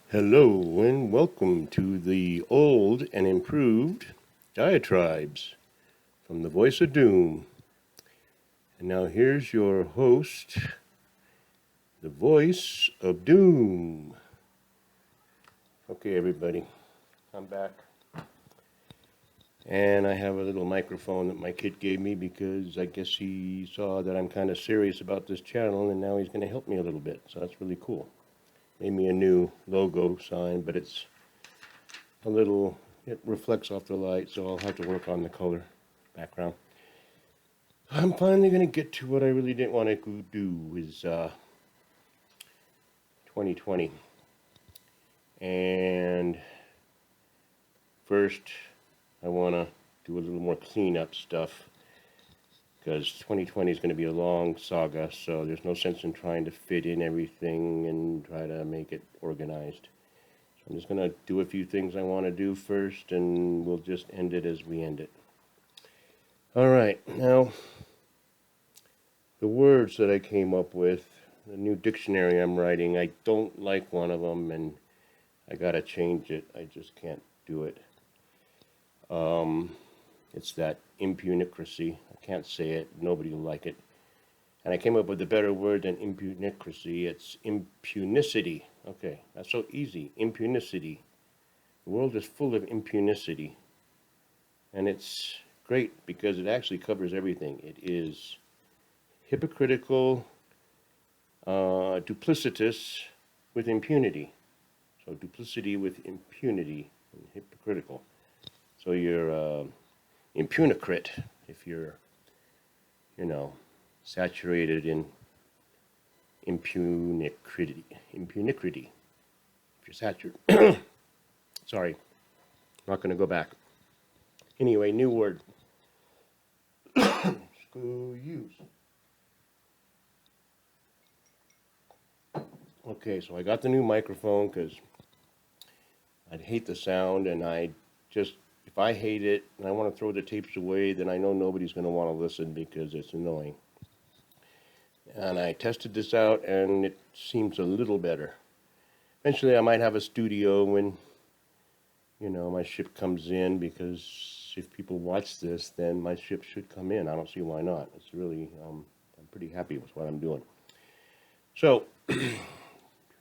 Hello and welcome to the old and improved diatribes from the Voice of Doom. And now here's your host, the Voice of Doom. Okay, everybody, I'm back. And I have a little microphone that my kid gave me because I guess he saw that I'm kind of serious about this channel and now he's going to help me a little bit. So that's really cool. Made me a new logo sign, but it's a little, it reflects off the light, so I'll have to work on the color background. I'm finally going to get to what I really didn't want to do is 2020. And first, I want to do a little more cleanup stuff because 2020 is going to be a long saga, so there's no sense in trying to fit in everything and try to make it organized. I'm just going to do a few things I want to do first, and we'll just end it as we end it. All right, now, the words that I came up with, the new dictionary I'm writing, I don't like one of them, and I got to change it. I just can't do it. It's that impunicity. I can't say it. Nobody will like it. And I came up with a better word than impunicity. It's impunicity. Okay, that's so easy. Impunicity. The world is full of impunicity. And it's great because it actually covers everything. It is hypocritical, duplicitous with impunity. So duplicity with impunity and hypocritical. So you're impunicrit if you're, saturated in impunicity. Impunicity. If you're saturated. Sorry, not going to go back. Anyway, new word. Screw yous. Okay, so I got the new microphone because I hate the sound, and if I hate it and I want to throw the tapes away, then I know nobody's going to want to listen because it's annoying. And I tested this out, and it seems a little better. Eventually, I might have a studio when, my ship comes in, because if people watch this, then my ship should come in. I don't see why not. It's really, I'm pretty happy with what I'm doing. So,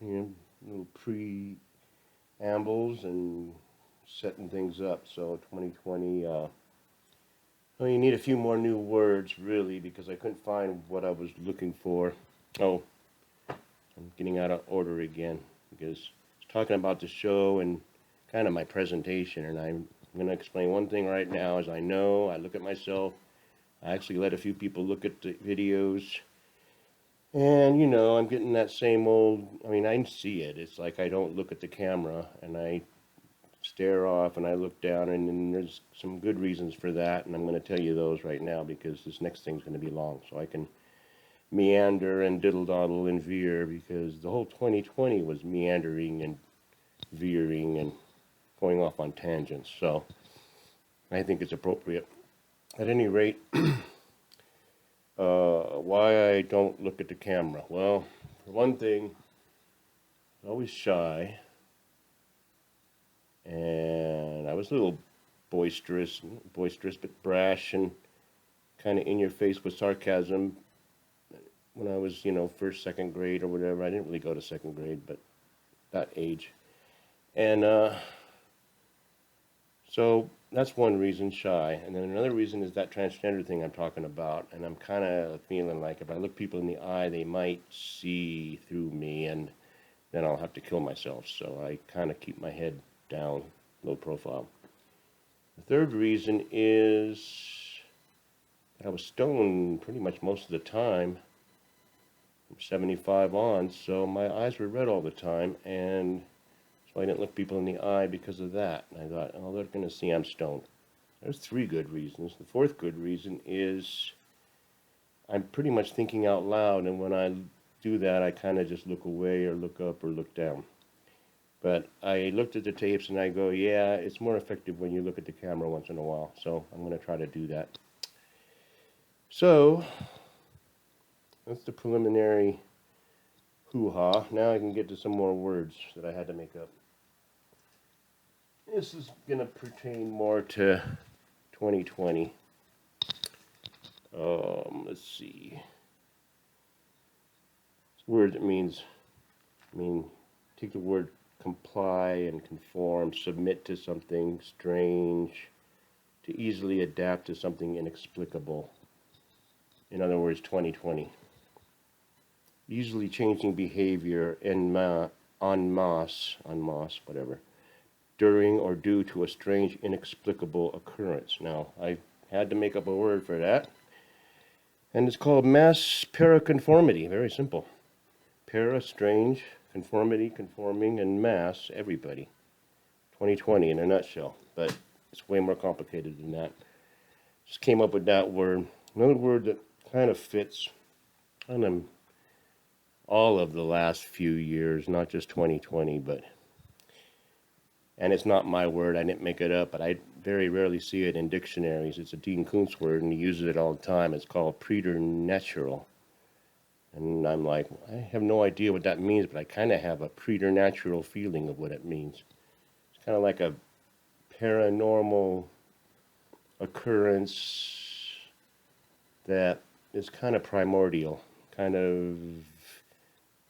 little preambles and setting things up. So 2020, well, you need a few more new words, really, because I couldn't find what I was looking for. Oh, I'm getting out of order again, because I was talking about the show and kind of my presentation, and I'm going to explain one thing right now. As I look at myself, I actually let a few people look at the videos, and, I'm getting that same old, I see it. It's like I don't look at the camera, and I stare off, and I look down, and then there's some good reasons for that, and I'm going to tell you those right now, because this next thing's going to be long, so I can meander and diddle-doddle and veer, because the whole 2020 was meandering and veering and going off on tangents, so I think it's appropriate. At any rate, why I don't look at the camera? Well, for one thing, I'm always shy, and I was a little boisterous but brash and kind of in your face with sarcasm when I was, first, second grade or whatever. I didn't really go to second grade, but that age. And so that's one reason, shy. And then another reason is that transgender thing I'm talking about. And I'm kind of feeling like if I look people in the eye, they might see through me, and then I'll have to kill myself. So I kind of keep my head down, low profile. The third reason is that I was stoned pretty much most of the time, from 75 on, so my eyes were red all the time, and so I didn't look people in the eye because of that. And I thought, oh, they're going to see I'm stoned. There's three good reasons. The fourth good reason is I'm pretty much thinking out loud, and when I do that, I kind of just look away or look up or look down. But I looked at the tapes and I go, yeah, it's more effective when you look at the camera once in a while, so I'm going to try to do that. So, that's the preliminary hoo-ha. Now I can get to some more words that I had to make up. This is going to pertain more to 2020. Let's see. It's a word that means, take the word comply and conform, submit to something strange, to easily adapt to something inexplicable. In other words, 2020. Easily changing behavior en masse, whatever, during or due to a strange, inexplicable occurrence. Now, I had to make up a word for that, and it's called mass paraconformity. Very simple. Para, strange, conformity, conforming, and mass, everybody. 2020 in a nutshell, but it's way more complicated than that. Just came up with that word. Another word that kind of fits on all of the last few years, not just 2020, and it's not my word, I didn't make it up, but I very rarely see it in dictionaries. It's a Dean Koontz word, and he uses it all the time. It's called preternatural. And I'm like, I have no idea what that means, but I kind of have a preternatural feeling of what it means. It's kind of like a paranormal occurrence that is kind of primordial, kind of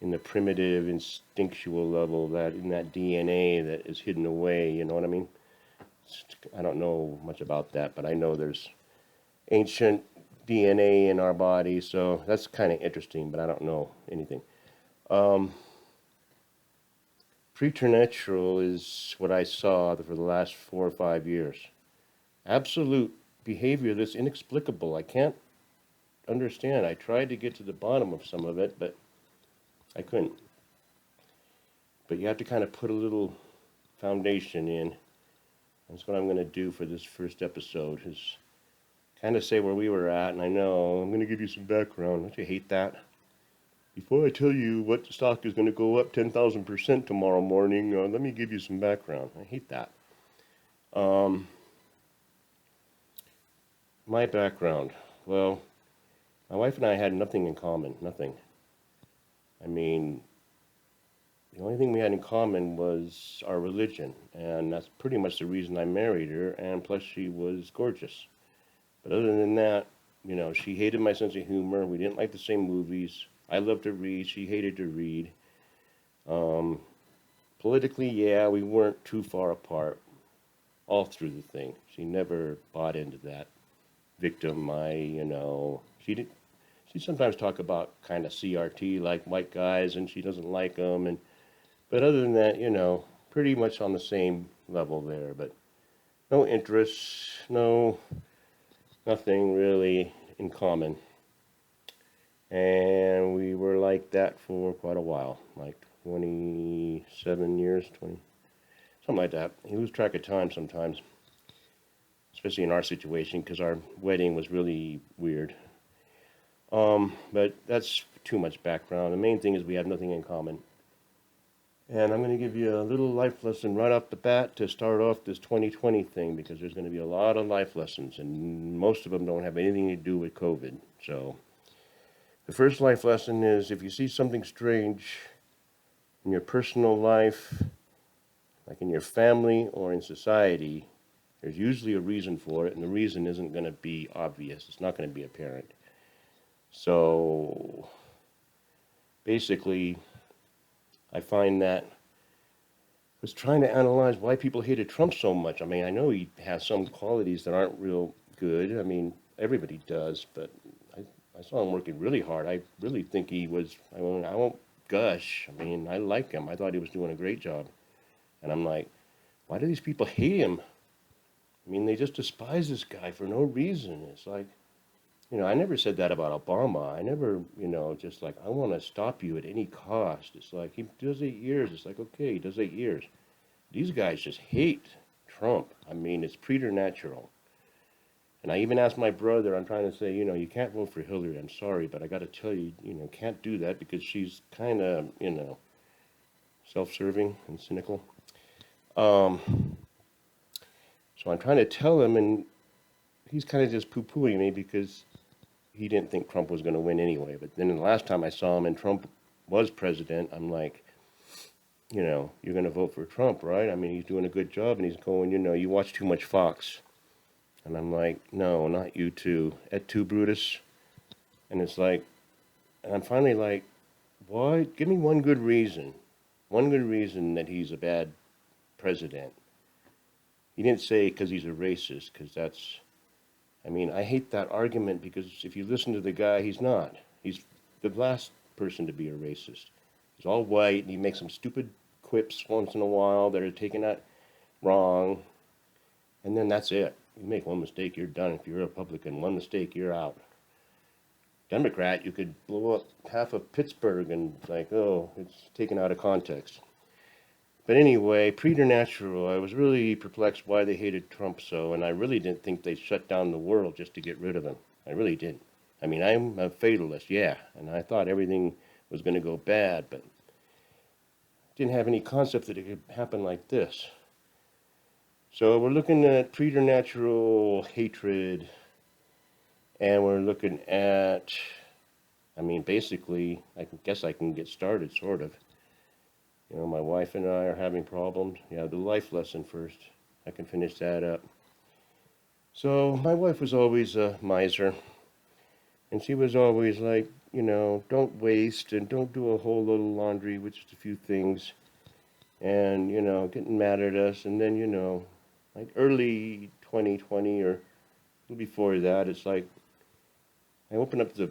in the primitive, instinctual level, that in that DNA that is hidden away, you know what I mean? I don't know much about that, but I know there's ancient DNA in our body, so that's kind of interesting, but I don't know anything. Preternatural is what I saw for the last 4 or 5 years. Absolute behavior that's inexplicable. I can't understand. I tried to get to the bottom of some of it, but I couldn't. But you have to kind of put a little foundation in. That's what I'm going to do for this first episode, is kind of say where we were at. And I know I'm going to give you some background. Don't you hate that? Before I tell you what stock is going to go up 10,000% tomorrow morning, let me give you some background. I hate that. My background. Well, my wife and I had nothing in common. Nothing. I mean, the only thing we had in common was our religion, and that's pretty much the reason I married her, and plus she was gorgeous. But other than that, you know, she hated my sense of humor. We didn't like the same movies. I loved to read. She hated to read. Politically, yeah, we weren't too far apart all through the thing. She never bought into that victim. She sometimes talk about kind of CRT, like white guys, and she doesn't like them. But other than that, you know, pretty much on the same level there. But no interests, nothing really in common. And we were like that for quite a while, like 27 years, something like that. You lose track of time sometimes, especially in our situation, because our wedding was really weird. But that's too much background. The main thing is we have nothing in common. And I'm going to give you a little life lesson right off the bat to start off this 2020 thing, because there's going to be a lot of life lessons, and most of them don't have anything to do with COVID. So the first life lesson is, if you see something strange in your personal life, like in your family or in society, there's usually a reason for it, and the reason isn't going to be obvious. It's not going to be apparent. So basically, I find that I was trying to analyze why people hated Trump so much. I mean, I know he has some qualities that aren't real good. I mean, everybody does, but I saw him working really hard. I really think he was, I won't gush. I mean, I like him. I thought he was doing a great job. And I'm like, why do these people hate him? I mean, they just despise this guy for no reason. It's like, you know, I never said that about Obama. I never, just like, I want to stop you at any cost. It's like, he does 8 years. It's like, okay, he does 8 years. These guys just hate Trump. I mean, it's preternatural. And I even asked my brother, I'm trying to say, you can't vote for Hillary. I'm sorry, but I got to tell you, can't do that, because she's kind of, self-serving and cynical. So I'm trying to tell him, and he's kind of just poo-pooing me because he didn't think Trump was going to win anyway. But then the last time I saw him, and Trump was president, I'm like, you're going to vote for Trump, right? I mean, he's doing a good job, and he's going, you watch too much Fox. And I'm like, no, not you too. Et tu, Brutus? And it's like, and I'm finally like, what? Give me one good reason. One good reason that he's a bad president. He didn't say because he's a racist, because that's, I mean, I hate that argument because if you listen to the guy, he's not. He's the last person to be a racist. He's all white, and he makes some stupid quips once in a while that are taken out wrong, and then that's it. You make one mistake, you're done. If you're a Republican, one mistake, you're out. Democrat, you could blow up half of Pittsburgh, and it's like, oh, it's taken out of context. But anyway, preternatural, I was really perplexed why they hated Trump so, and I really didn't think they'd shut down the world just to get rid of him. I really didn't. I mean, I'm a fatalist, yeah, and I thought everything was going to go bad, but didn't have any concept that it could happen like this. So we're looking at preternatural hatred, and we're looking at, I mean, basically, I guess I can get started, sort of. My wife and I are having problems. Yeah, the life lesson first. I can finish that up. So my wife was always a miser, and she was always like, don't waste and don't do a whole little laundry with just a few things, and, getting mad at us. And then, like early 2020 or before that, it's like I open up the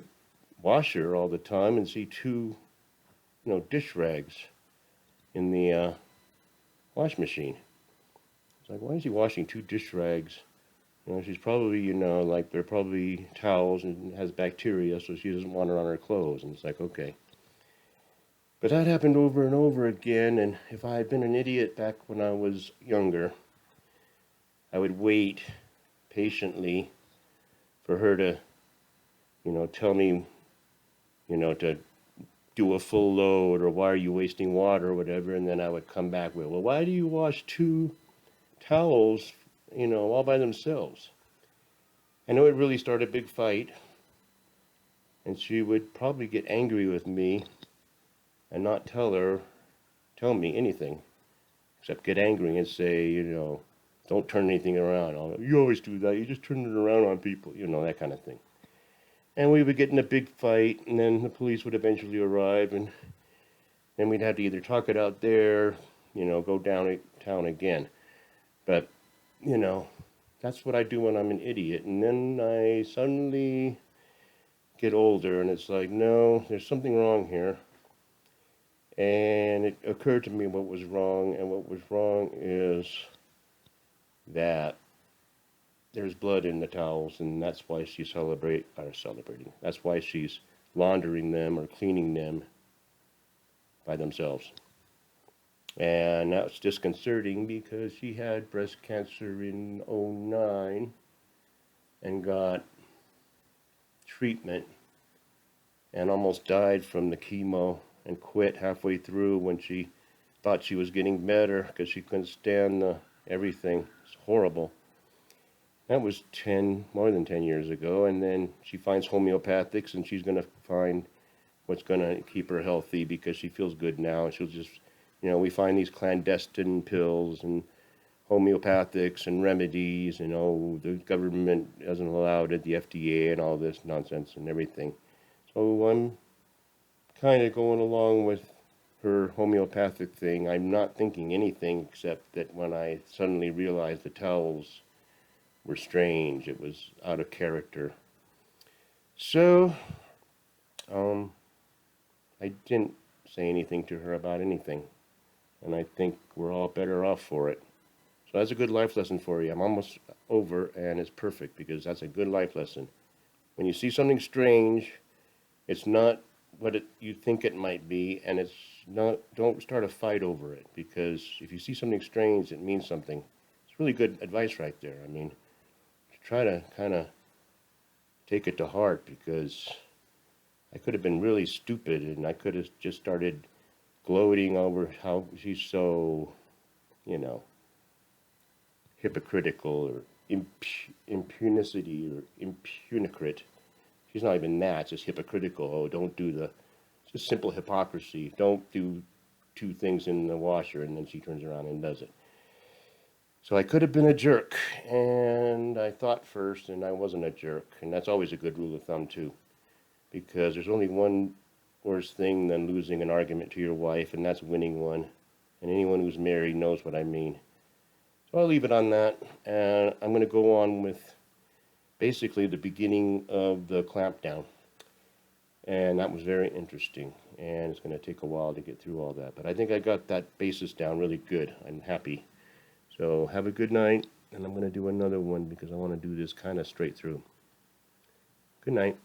washer all the time and see two, dish rags in the wash machine. It's like, why is he washing two dish rags? She's probably, like they're probably towels and has bacteria, so she doesn't want it on her clothes. And it's like, okay. But that happened over and over again, and if I had been an idiot back when I was younger, I would wait patiently for her to, tell me, to do a full load, or why are you wasting water, or whatever, and then I would come back with, well, why do you wash two towels, all by themselves? I know it really started a big fight, and she would probably get angry with me and not tell me anything, except get angry and say, don't turn anything around. You always do that. You just turn it around on people, that kind of thing. And we would get in a big fight, and then the police would eventually arrive, and then we'd have to either talk it out there, go downtown again. But, that's what I do when I'm an idiot. And then I suddenly get older, and it's like, no, there's something wrong here. And it occurred to me what was wrong, and what was wrong is that there's blood in the towels, and that's why she's celebrating. That's why she's laundering them or cleaning them by themselves. And that's disconcerting because she had breast cancer in '09 and got treatment and almost died from the chemo and quit halfway through when she thought she was getting better because she couldn't stand everything. It's horrible. That was more than 10 years ago, and then she finds homeopathics, and she's going to find what's going to keep her healthy because she feels good now, and she'll just, we find these clandestine pills and homeopathics and remedies, and the government doesn't allow it, the FDA and all this nonsense and everything. So I'm kind of going along with her homeopathic thing. I'm not thinking anything except that when I suddenly realized the towels were strange, it was out of character. So, I didn't say anything to her about anything, and I think we're all better off for it. So that's a good life lesson for you. I'm almost over, and it's perfect because that's a good life lesson. When you see something strange, it's not what you think it might be, and it's not. Don't start a fight over it, because if you see something strange, it means something. It's really good advice right there. I mean, try to kind of take it to heart, because I could have been really stupid, and I could have just started gloating over how she's so, hypocritical, or impunicity, or impunicate. She's not even that, just hypocritical. Oh, don't do the just simple hypocrisy. Don't do two things in the washer, and then she turns around and does it. So I could have been a jerk, and I thought first, and I wasn't a jerk. And that's always a good rule of thumb, too, because there's only one worse thing than losing an argument to your wife, and that's winning one. And anyone who's married knows what I mean. So I'll leave it on that, and I'm going to go on with basically the beginning of the clampdown. And that was very interesting, and it's going to take a while to get through all that. But I think I got that basis down really good. I'm happy. So have a good night, and I'm going to do another one because I want to do this kind of straight through. Good night.